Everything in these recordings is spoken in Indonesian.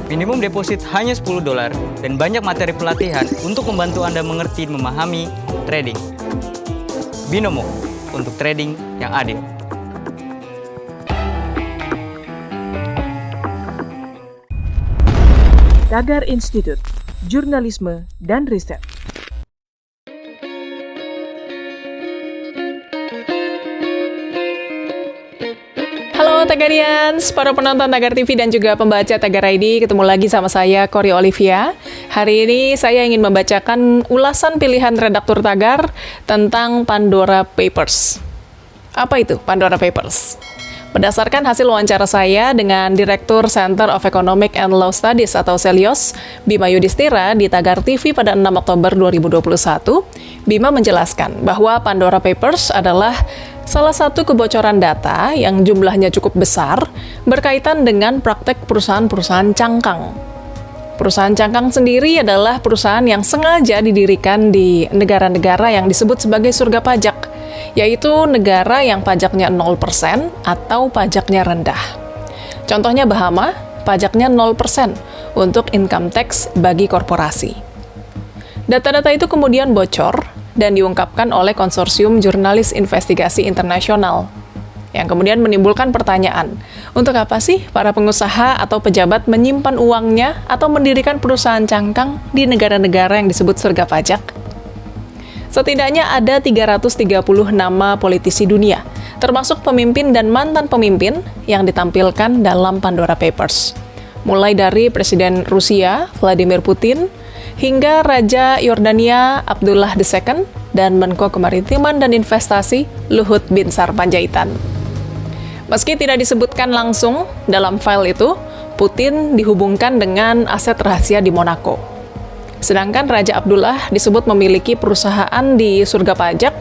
Minimum deposit hanya $10 dan banyak materi pelatihan untuk membantu Anda mengerti dan memahami trading. Binomo, untuk trading yang adil. Tagar Institute, Jurnalisme dan Riset. Halo Tagarians, para penonton Tagar TV dan juga pembaca Tagar ID, ketemu lagi sama saya, Cory Olivia. Hari ini saya ingin membacakan ulasan pilihan redaktur Tagar tentang Pandora Papers. Apa itu Pandora Papers? Berdasarkan hasil wawancara saya dengan Direktur Center of Economic and Law Studies atau CELIOS, Bima Yudhistira di Tagar TV pada 6 Oktober 2021, Bima menjelaskan bahwa Pandora Papers adalah salah satu kebocoran data yang jumlahnya cukup besar berkaitan dengan praktek perusahaan-perusahaan cangkang. Perusahaan cangkang sendiri adalah perusahaan yang sengaja didirikan di negara-negara yang disebut sebagai surga pajak, yaitu negara yang pajaknya 0% atau pajaknya rendah. Contohnya Bahama, pajaknya 0% untuk income tax bagi korporasi. Data-data itu kemudian bocor dan diungkapkan oleh Konsorsium Jurnalis Investigasi Internasional, yang kemudian menimbulkan pertanyaan, untuk apa sih para pengusaha atau pejabat menyimpan uangnya atau mendirikan perusahaan cangkang di negara-negara yang disebut surga pajak? Setidaknya ada 330 nama politisi dunia, termasuk pemimpin dan mantan pemimpin yang ditampilkan dalam Pandora Papers. Mulai dari Presiden Rusia, Vladimir Putin, hingga Raja Yordania Abdullah II dan Menko Kemaritiman dan Investasi Luhut Binsar Panjaitan. Meski tidak disebutkan langsung dalam file itu, Putin dihubungkan dengan aset rahasia di Monaco. Sedangkan Raja Abdullah disebut memiliki perusahaan di surga pajak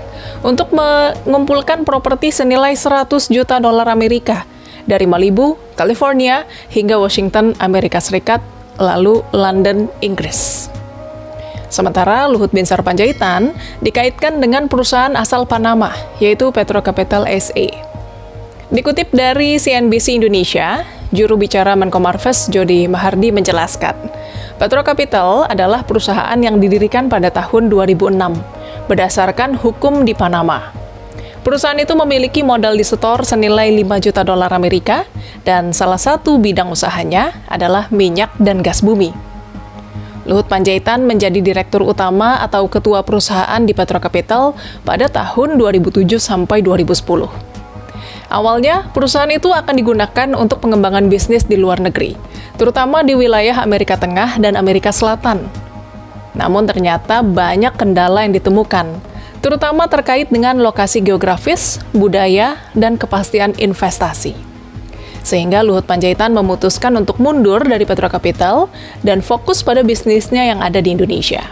untuk mengumpulkan properti senilai $100 juta Amerika dari Malibu, California, hingga Washington, Amerika Serikat, lalu London, Inggris. Sementara Luhut Binsar Panjaitan dikaitkan dengan perusahaan asal Panama, yaitu Petrocapital SA. Dikutip dari CNBC Indonesia, juru bicara Menko Marves Jody Mahardi menjelaskan, Petrocapital adalah perusahaan yang didirikan pada tahun 2006 berdasarkan hukum di Panama. Perusahaan itu memiliki modal disetor senilai $5 juta Amerika dan salah satu bidang usahanya adalah minyak dan gas bumi. Luhut Panjaitan menjadi direktur utama atau ketua perusahaan di Petrocapital pada tahun 2007 sampai 2010. Awalnya, perusahaan itu akan digunakan untuk pengembangan bisnis di luar negeri, terutama di wilayah Amerika Tengah dan Amerika Selatan. Namun ternyata banyak kendala yang ditemukan, terutama terkait dengan lokasi geografis, budaya, dan kepastian investasi. Sehingga Luhut Panjaitan memutuskan untuk mundur dari Petrocapital dan fokus pada bisnisnya yang ada di Indonesia.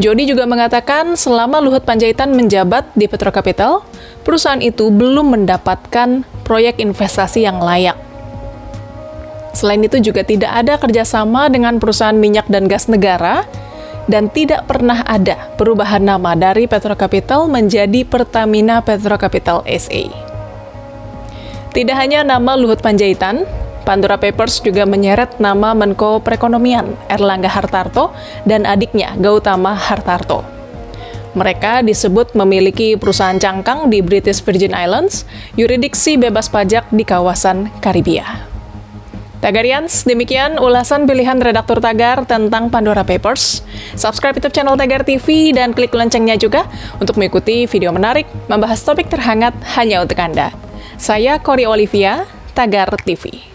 Jody juga mengatakan selama Luhut Panjaitan menjabat di Petrocapital, perusahaan itu belum mendapatkan proyek investasi yang layak. Selain itu juga tidak ada kerjasama dengan perusahaan minyak dan gas negara, dan tidak pernah ada perubahan nama dari Petrocapital menjadi Pertamina Petrocapital SA. Tidak hanya nama Luhut Panjaitan, Pandora Papers juga menyeret nama Menko Perekonomian Erlangga Hartarto dan adiknya Gautama Hartarto. Mereka disebut memiliki perusahaan cangkang di British Virgin Islands, yurisdiksi bebas pajak di kawasan Karibia. Tagarians, demikian ulasan pilihan redaktur Tagar tentang Pandora Papers. Subscribe YouTube channel Tagar TV dan klik loncengnya juga untuk mengikuti video menarik membahas topik terhangat hanya untuk Anda. Saya Cory Olivia, Tagar TV.